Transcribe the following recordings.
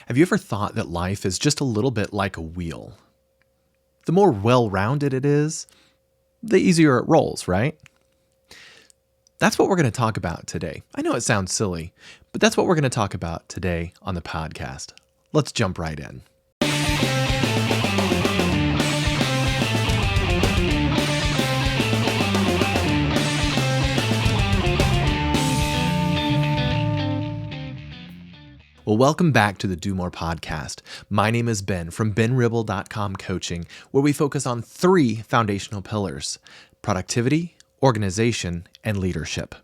Have you ever thought that life is just a little bit like a wheel? The more well-rounded it is, the easier it rolls, right? That's what we're going to talk about today. I know it sounds silly, but that's what we're going to talk about today on the podcast. Let's jump right in. Well, welcome back to the Do More podcast. My name is Ben from benribble.com Coaching, where we focus on three foundational pillars: productivity, organization, and leadership.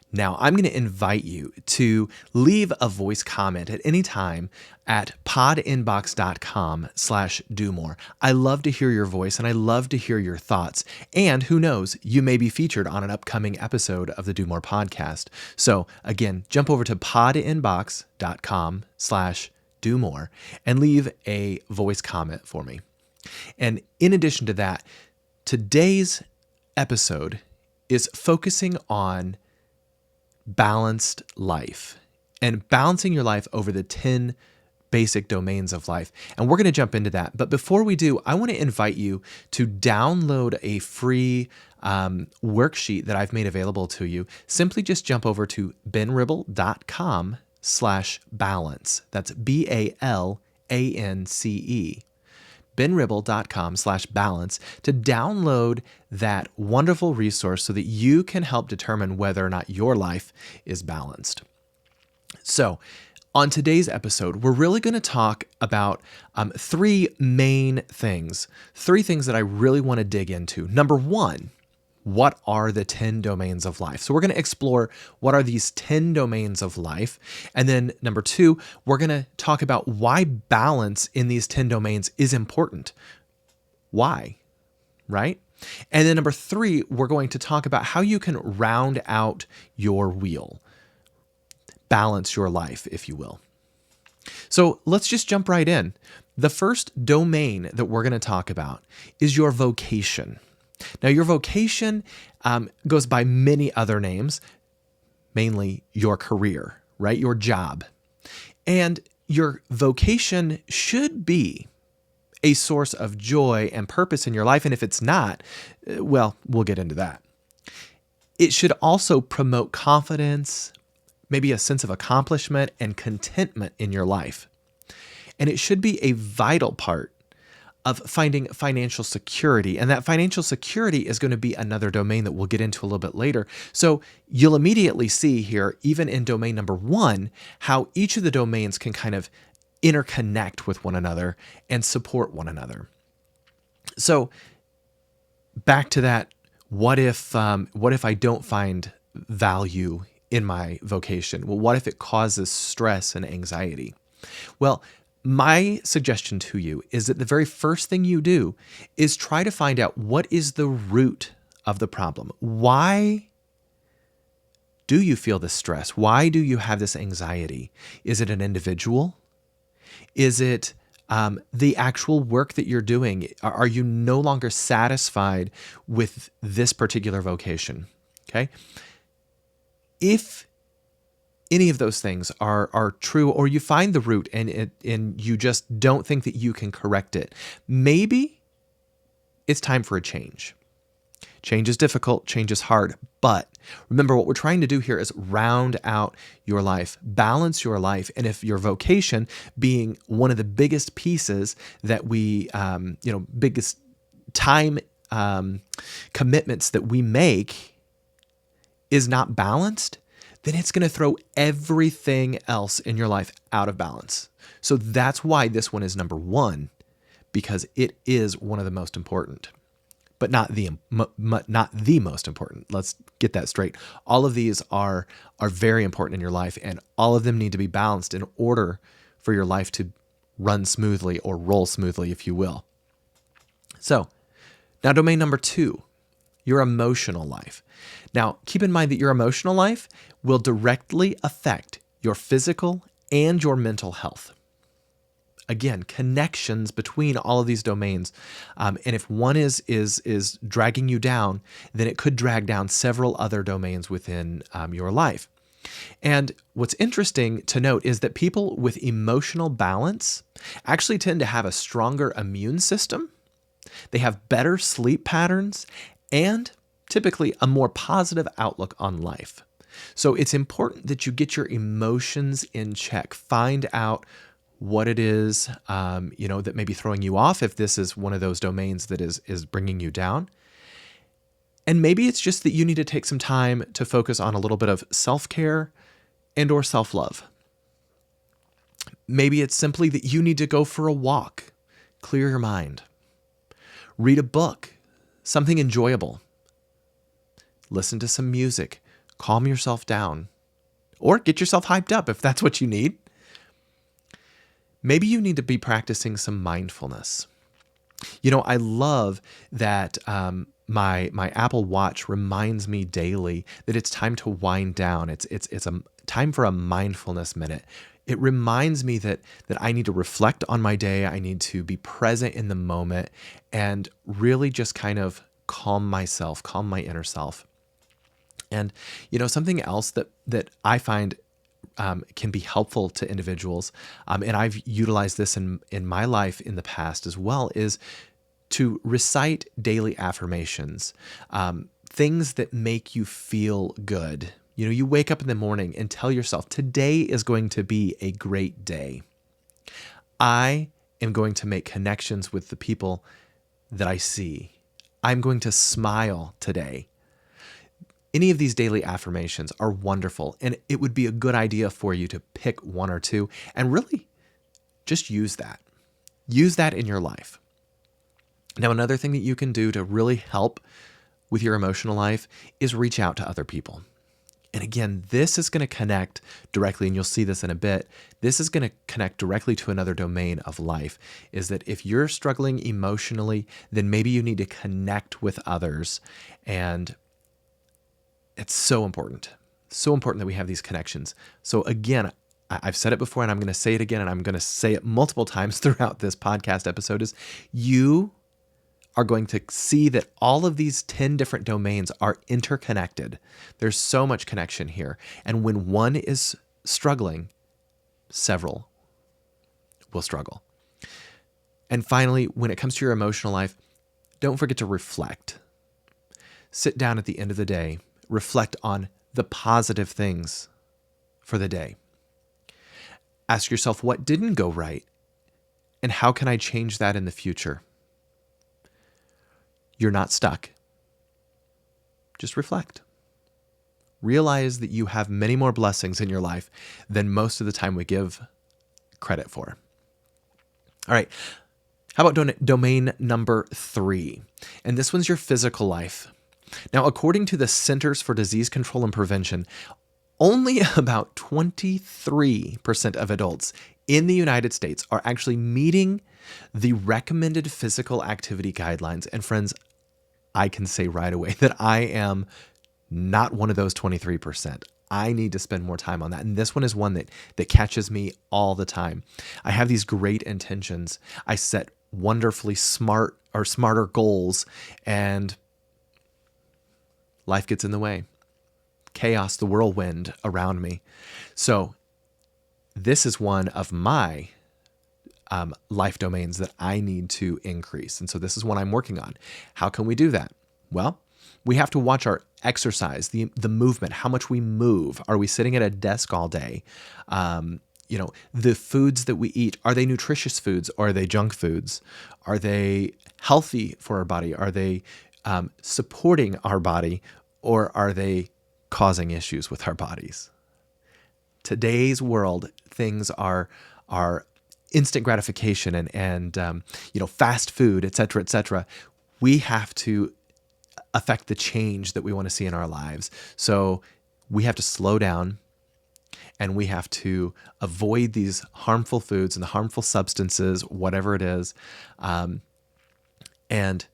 Now, I'm going to invite you to leave a voice comment at any time at podinbox.com/domore. I love to hear your voice and I love to hear your thoughts. And who knows, you may be featured on an upcoming episode of the Do More podcast. So again, jump over to podinbox.com/domore and leave a voice comment for me. And in addition to that, today's episode is focusing on balanced life and balancing your life over the 10 basic domains of life. And we're going to jump into that. But before we do, I want to invite you to download a free worksheet that I've made available to you. Simply just jump over to benribble.com/balance. That's BALANCE. benribble.com/balance to download that wonderful resource so that you can help determine whether or not your life is balanced. So, on today's episode, we're really going to talk about three main things, three things that I really want to dig into. Number one, what are the 10 domains of life? So we're going to explore what are these 10 domains of life. And then number two, we're going to talk about why balance in these 10 domains is important. Why, right? And then number three, we're going to talk about how you can round out your wheel, balance your life, if you will. So let's just jump right in. The first domain that we're going to talk about is your vocation. Now, your vocation goes by many other names, mainly your career, right? Your job. And your vocation should be a source of joy and purpose in your life. And if it's not, well, we'll get into that. It should also promote confidence, maybe a sense of accomplishment and contentment in your life. And it should be a vital part of finding financial security. And that financial security is going to be another domain that we'll get into a little bit later. So you'll immediately see here, even in domain number one, how each of the domains can kind of interconnect with one another and support one another. So back to that, what if I don't find value in my vocation? Well, what if it causes stress and anxiety? Well, my suggestion to you is that the very first thing you do is try to find out what is the root of the problem. Why do you feel this stress? Why do you have this anxiety? Is it an individual? Is it the actual work that you're doing? Are you no longer satisfied with this particular vocation? Okay. If any of those things are true, or you find the root and you just don't think that you can correct it, maybe it's time for a change. Change is difficult, change is hard, but remember what we're trying to do here is round out your life, balance your life. And if your vocation being one of the biggest pieces that we, biggest time commitments that we make is not balanced, then it's going to throw everything else in your life out of balance. So that's why this one is number one, because it is one of the most important, but not the most important. Let's get that straight. All of these are very important in your life, and all of them need to be balanced in order for your life to run smoothly or roll smoothly, if you will. So now domain number two, your emotional life. Now, keep in mind that your emotional life will directly affect your physical and your mental health. Again, connections between all of these domains. And if one is dragging you down, then it could drag down several other domains within your life. And what's interesting to note is that people with emotional balance actually tend to have a stronger immune system. They have better sleep patterns and typically a more positive outlook on life. So it's important that you get your emotions in check. Find out what it is, that may be throwing you off if this is one of those domains that is bringing you down. And maybe it's just that you need to take some time to focus on a little bit of self-care and or self-love. Maybe it's simply that you need to go for a walk, clear your mind, read a book, something enjoyable, listen to some music, calm yourself down, or get yourself hyped up if that's what you need. Maybe you need to be practicing some mindfulness. I love that my Apple Watch reminds me daily that it's time to wind down. It's a time for a mindfulness minute. It reminds me that I need to reflect on my day. I need to be present in the moment and really just kind of calm myself, calm my inner self. And something else that I find can be helpful to individuals, and I've utilized this in my life in the past as well, is to recite daily affirmations, things that make you feel good. You wake up in the morning and tell yourself, today is going to be a great day. I am going to make connections with the people that I see. I'm going to smile today. Any of these daily affirmations are wonderful, and it would be a good idea for you to pick one or two and really just use that. Use that in your life. Now, another thing that you can do to really help with your emotional life is reach out to other people. And again, this is going to connect directly, and you'll see this in a bit. This is going to connect directly to another domain of life, is that if you're struggling emotionally, then maybe you need to connect with others. And it's so important that we have these connections. So again, I've said it before and I'm going to say it again, and I'm going to say it multiple times throughout this podcast episode, is you are going to see that all of these 10 different domains are interconnected. There's so much connection here. And when one is struggling, several will struggle. And finally, when it comes to your emotional life, don't forget to reflect. Sit down at the end of the day, reflect on the positive things for the day. Ask yourself, what didn't go right? And how can I change that in the future? You're not stuck. Just reflect. Realize that you have many more blessings in your life than most of the time we give credit for. All right. How about domain number 3? And this one's your physical life. Now, according to the Centers for Disease Control and Prevention, only about 23% of adults in the United States are actually meeting the recommended physical activity guidelines. And friends, I can say right away that I am not one of those 23%. I need to spend more time on that. And this one is one that catches me all the time. I have these great intentions. I set wonderfully smarter goals, and life gets in the way. Chaos, the whirlwind around me. So this is one of my life domains that I need to increase. And so this is one I'm working on. How can we do that? Well, we have to watch our exercise, the movement, how much we move. Are we sitting at a desk all day? The foods that we eat, are they nutritious foods or are they junk foods? Are they healthy for our body? Are they supporting our body, or are they causing issues with our bodies? Today's world, things are instant gratification and fast food, et cetera, et cetera. We have to affect the change that we want to see in our lives. So we have to slow down, and we have to avoid these harmful foods and the harmful substances, whatever it is, and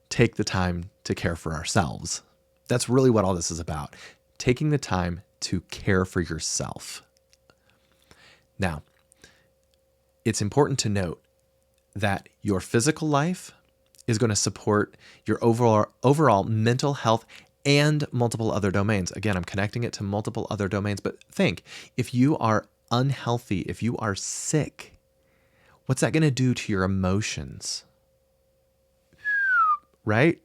take the time to care for ourselves. That's really what all this is about. Taking the time to care for yourself. Now, it's important to note that your physical life is going to support your overall mental health and multiple other domains. Again, I'm connecting it to multiple other domains, but think, if you are unhealthy, if you are sick, what's that going to do to your emotions? Right?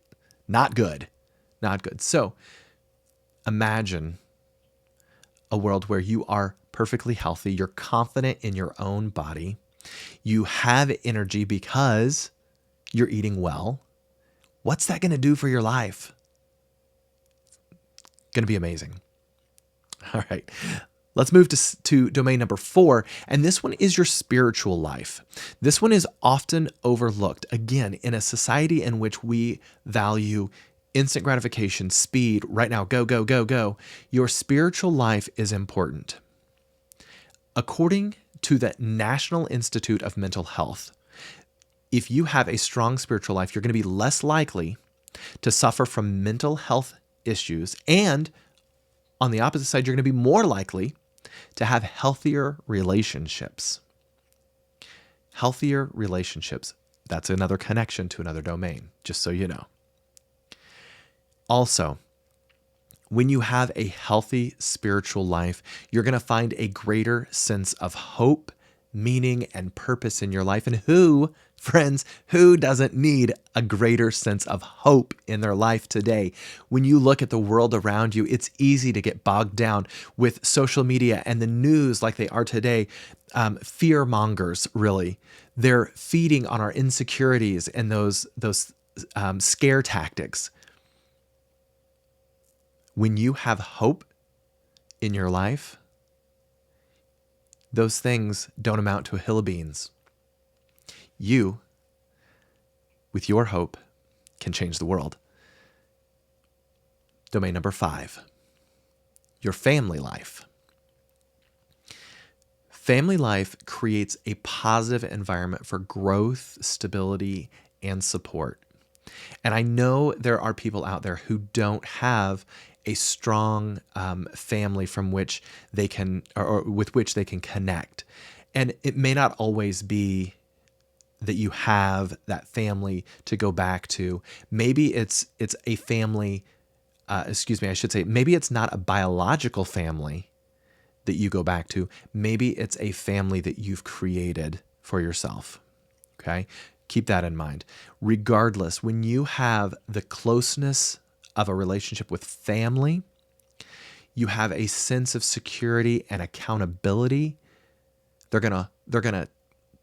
Not good. Not good. So imagine a world where you are perfectly healthy, you're confident in your own body, you have energy because you're eating well. What's that going to do for your life? Going to be amazing. All right. Let's move to domain number 4. And this one is your spiritual life. This one is often overlooked. Again, in a society in which we value instant gratification, speed, right now, go, go, go, go, your spiritual life is important. According to the National Institute of Mental Health, if you have a strong spiritual life, you're going to be less likely to suffer from mental health issues. And on the opposite side, you're going to be more likely to have healthier relationships. Healthier relationships. That's another connection to another domain, just so you know. Also, when you have a healthy spiritual life, you're going to find a greater sense of hope, meaning, and purpose in your life. And friends, who doesn't need a greater sense of hope in their life today? When you look at the world around you, it's easy to get bogged down with social media and the news like they are today. Fear mongers, really. They're feeding on our insecurities and those scare tactics. When you have hope in your life, those things don't amount to a hill of beans. You, with your hope, can change the world. Domain number 5, your family life. Family life creates a positive environment for growth, stability, and support. And I know there are people out there who don't have a strong family from which they can, or with which they can connect. And it may not always be that you have that family to go back to. Maybe it's a family, maybe it's not a biological family that you go back to. Maybe it's a family that you've created for yourself. Okay? Keep that in mind. Regardless, when you have the closeness of a relationship with family, you have a sense of security and accountability. They're gonna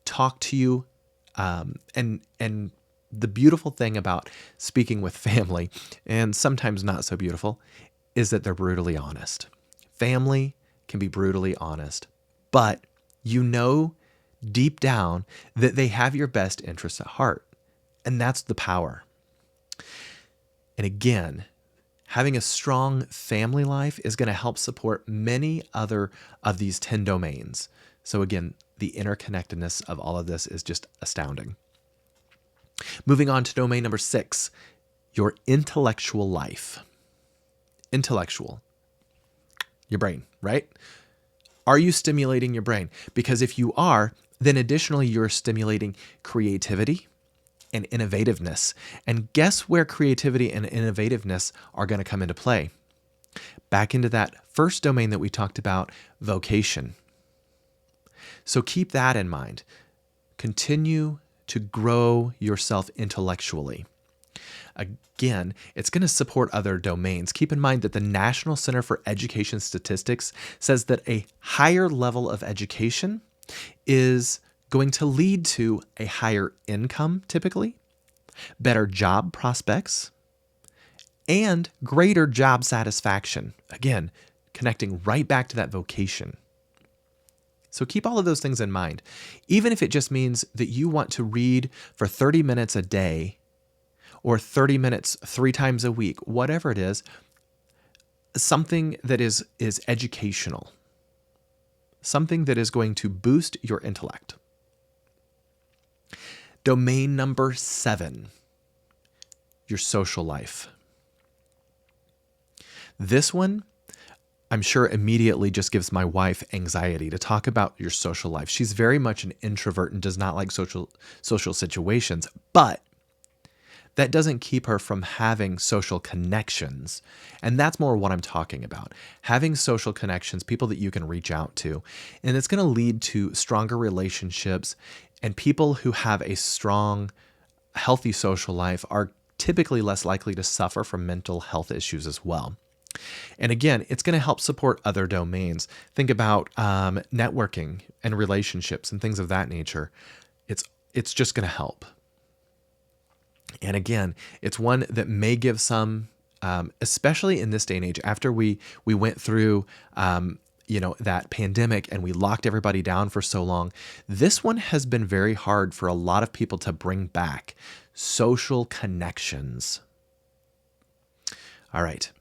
talk to you, and the beautiful thing about speaking with family, and sometimes not so beautiful, is that they're brutally honest. Family can be brutally honest, but you know deep down that they have your best interests at heart, and that's the power. And again, having a strong family life is going to help support many other of these 10 domains. So again, the interconnectedness of all of this is just astounding. Moving on to domain number 6, your intellectual life. Intellectual. Your brain, right? Are you stimulating your brain? Because if you are, then additionally, you're stimulating creativity and innovativeness. And guess where creativity and innovativeness are going to come into play? Back into that first domain that we talked about, vocation. So keep that in mind. Continue to grow yourself intellectually. Again, it's going to support other domains. Keep in mind that the National Center for Education Statistics says that a higher level of education is going to lead to a higher income, typically, better job prospects, and greater job satisfaction. Again, connecting right back to that vocation. So keep all of those things in mind. Even if it just means that you want to read for 30 minutes a day or 30 minutes 3 times a week, whatever it is, something that is educational, something that is going to boost your intellect. Domain number 7, your social life. This one, I'm sure immediately just gives my wife anxiety to talk about your social life. She's very much an introvert and does not like social situations. But that doesn't keep her from having social connections. And that's more what I'm talking about. Having social connections, people that you can reach out to. And it's going to lead to stronger relationships. And people who have a strong, healthy social life are typically less likely to suffer from mental health issues as well. And again, it's going to help support other domains. Think about networking and relationships and things of that nature. It's just going to help. And again, it's one that may give some, especially in this day and age, after we went through, that pandemic and we locked everybody down for so long. This one has been very hard for a lot of people to bring back social connections. All right.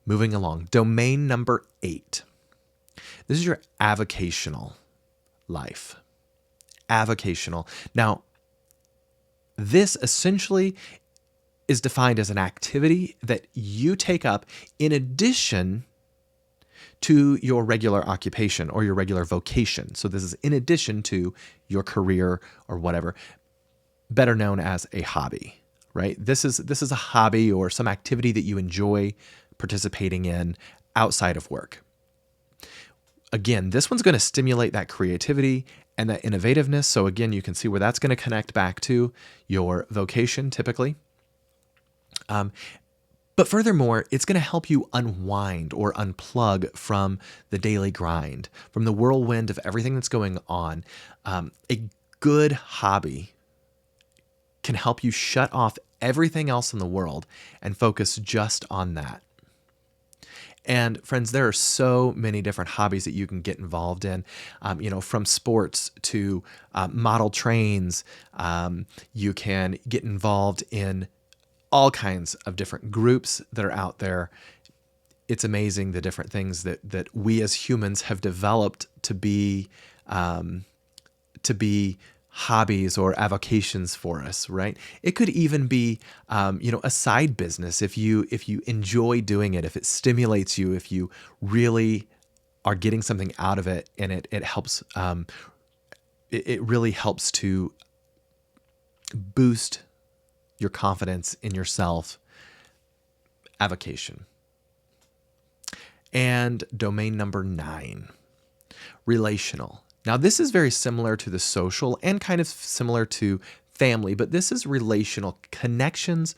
Moving along, domain number 8. This is your avocational life. Avocational. Now, this essentially is defined as an activity that you take up in addition to your regular occupation or your regular vocation. So this is in addition to your career or whatever, better known as a hobby, right? This is a hobby or some activity that you enjoy participating in outside of work. Again, this one's going to stimulate that creativity and that innovativeness. So again, you can see where that's going to connect back to your vocation typically. But furthermore, it's going to help you unwind or unplug from the daily grind, from the whirlwind of everything that's going on. A good hobby can help you shut off everything else in the world and focus just on that. And friends, there are so many different hobbies that you can get involved in, from sports to model trains. You can get involved in all kinds of different groups that are out there. It's amazing the different things that we as humans have developed to be hobbies or avocations for us, right? It could even be, a side business if you enjoy doing it, if it stimulates you, if you really are getting something out of it, and it helps. It really helps to boost your confidence in yourself. Avocation. And domain number 9, relational. Now, this is very similar to the social and kind of similar to family, but this is relational connections,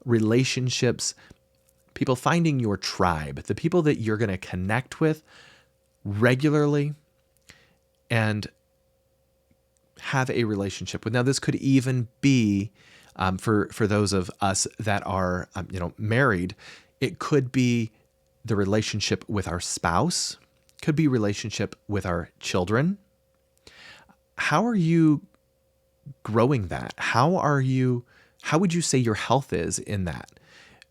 relationships, people finding your tribe, the people that you're going to connect with regularly and have a relationship with. Now, this could even be for those of us that are, married. It could be the relationship with our spouse, could be relationship with our children. How are you growing that? How would you say your health is in that?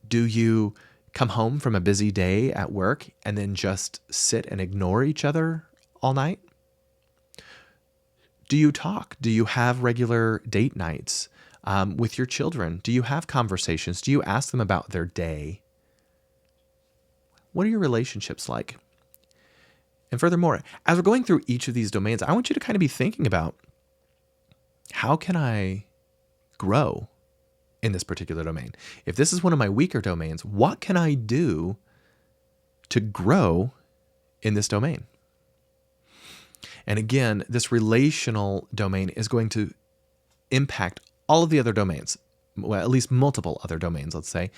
Do you come home from a busy day at work and then just sit and ignore each other all night? Do you talk? Do you have regular date nights with your children? Do you have conversations? Do you ask them about their day? What are your relationships like? And furthermore, as we're going through each of these domains, I want you to kind of be thinking about, how can I grow in this particular domain? If this is one of my weaker domains, what can I do to grow in this domain? And again, this relational domain is going to impact all of the other domains, well, at least multiple other domains, let's say.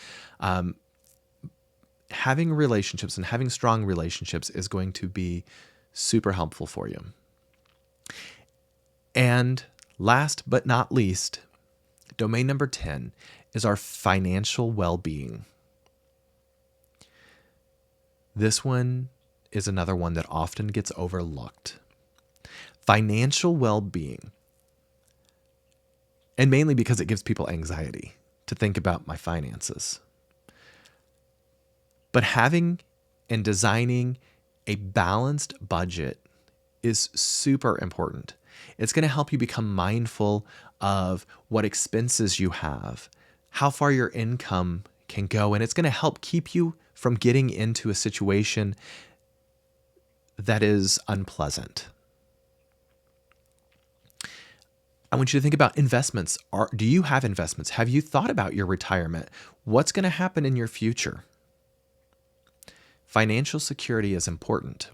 Having relationships and having strong relationships is going to be super helpful for you. And last but not least, domain number 10 is our financial well-being. This one is another one that often gets overlooked. Financial well-being. And mainly because it gives people anxiety to think about my finances. But having and designing a balanced budget is super important. It's going to help you become mindful of what expenses you have, how far your income can go, and it's going to help keep you from getting into a situation that is unpleasant. I want you to think about investments. Do you have investments? Have you thought about your retirement? What's going to happen in your future? Financial security is important.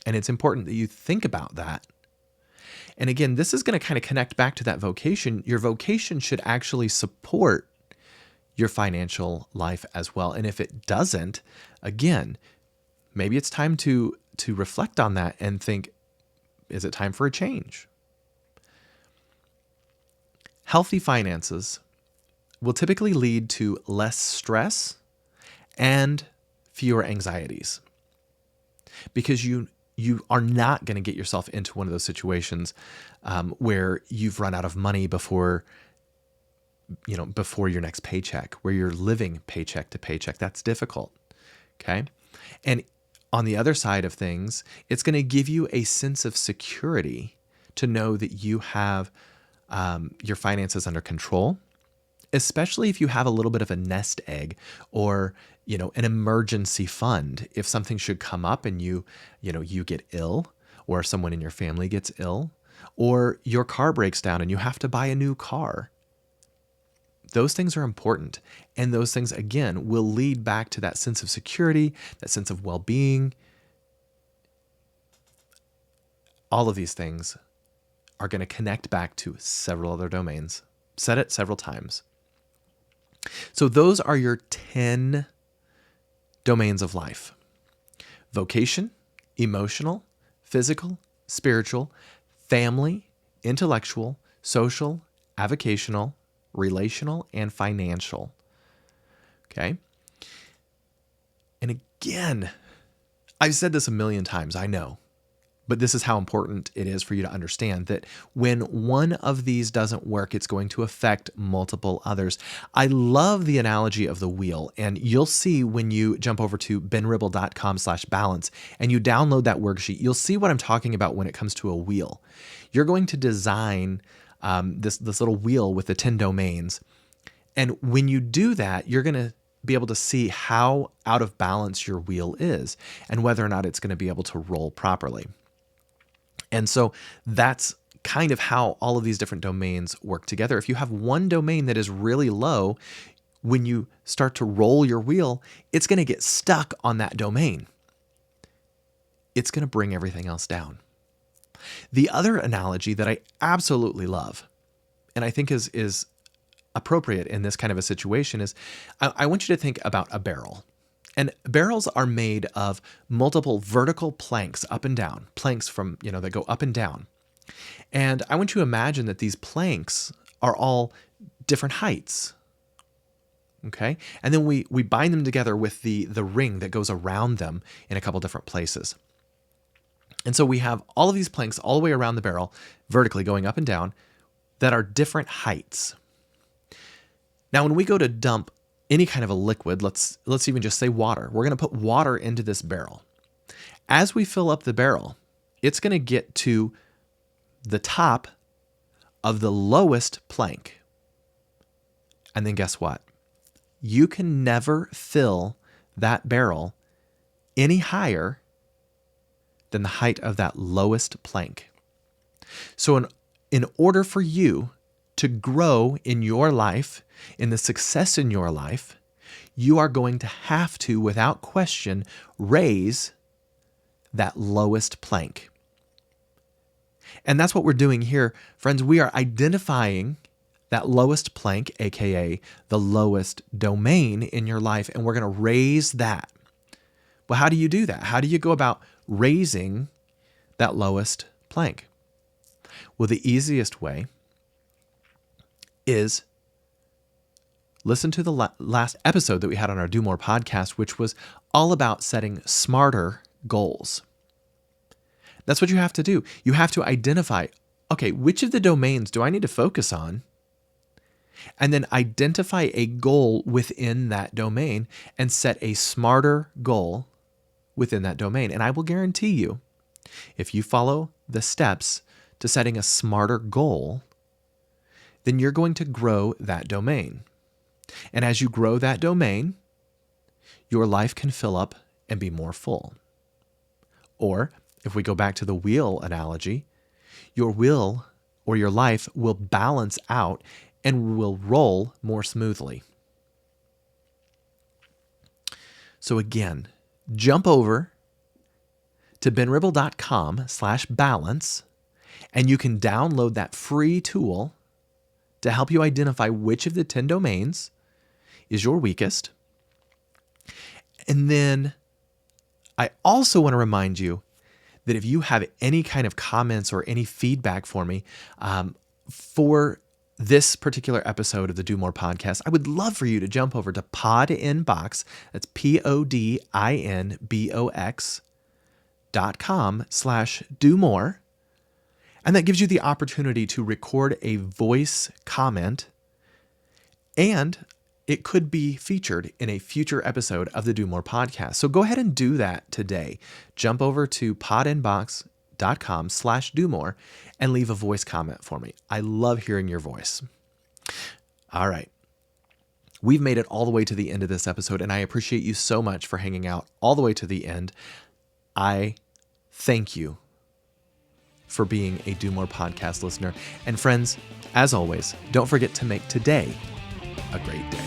And it's important that you think about that. And again, this is going to kind of connect back to that vocation. Your vocation should actually support your financial life as well. And if it doesn't, again, maybe it's time to reflect on that and think, is it time for a change? Healthy finances will typically lead to less stress and fewer anxieties, because you are not going to get yourself into one of those situations where you've run out of money before your next paycheck, where you're living paycheck to paycheck. That's difficult. Okay. And on the other side of things, it's going to give you a sense of security to know that you have your finances under control, especially if you have a little bit of a nest egg or, an emergency fund. If something should come up and you get ill, or someone in your family gets ill, or your car breaks down and you have to buy a new car. Those things are important. And those things, again, will lead back to that sense of security, that sense of well-being. All of these things are going to connect back to several other domains. Said it several times. So those are your 10 domains of life: vocation, emotional, physical, spiritual, family, intellectual, social, avocational, relational, and financial. Okay? And again, I've said this a million times, I know. But this is how important it is for you to understand that when one of these doesn't work, it's going to affect multiple others. I love the analogy of the wheel, and you'll see when you jump over to benribble.com/balance and you download that worksheet, you'll see what I'm talking about when it comes to a wheel. You're going to design this little wheel with the 10 domains. And when you do that, you're going to be able to see how out of balance your wheel is and whether or not it's going to be able to roll properly. And so that's kind of how all of these different domains work together. If you have one domain that is really low, when you start to roll your wheel, it's going to get stuck on that domain. It's going to bring everything else down. The other analogy that I absolutely love, and I think is appropriate in this kind of a situation, is I want you to think about a barrel. And barrels are made of multiple vertical planks up and down, planks from, that go up and down. And I want you to imagine that these planks are all different heights. Okay? And then we bind them together with the ring that goes around them in a couple different places. And so we have all of these planks all the way around the barrel, vertically going up and down, that are different heights. Now, when we go to dump any kind of a liquid, let's even just say water. We're going to put water into this barrel. As we fill up the barrel, it's going to get to the top of the lowest plank. And then guess what? You can never fill that barrel any higher than the height of that lowest plank. So in order for you to grow in your life, in the success in your life, you are going to have to, without question, raise that lowest plank. And that's what we're doing here. Friends, we are identifying that lowest plank, aka the lowest domain in your life, and we're going to raise that. Well, how do you do that? How do you go about raising that lowest plank? Well, the easiest way is listen to the last episode that we had on our Do More podcast, which was all about setting smarter goals. That's what you have to do. You have to identify, okay, which of the domains do I need to focus on? And then identify a goal within that domain and set a smarter goal within that domain. And I will guarantee you, if you follow the steps to setting a smarter goal, then you're going to grow that domain. And as you grow that domain, your life can fill up and be more full. Or if we go back to the wheel analogy, your wheel or your life will balance out and will roll more smoothly. So again, jump over to benribble.com/balance, and you can download that free tool to help you identify which of the 10 domains is your weakest. And then I also want to remind you that if you have any kind of comments or any feedback for me for this particular episode of the Do More podcast, I would love for you to jump over to podinbox, that's podinbox.com/do-more. And that gives you the opportunity to record a voice comment, and it could be featured in a future episode of the Do More podcast. So go ahead and do that today. Jump over to podinbox.com/do-more and leave a voice comment for me. I love hearing your voice. All right. We've made it all the way to the end of this episode, and I appreciate you so much for hanging out all the way to the end. I thank you for being a Do More podcast listener. And friends, as always, don't forget to make today a great day.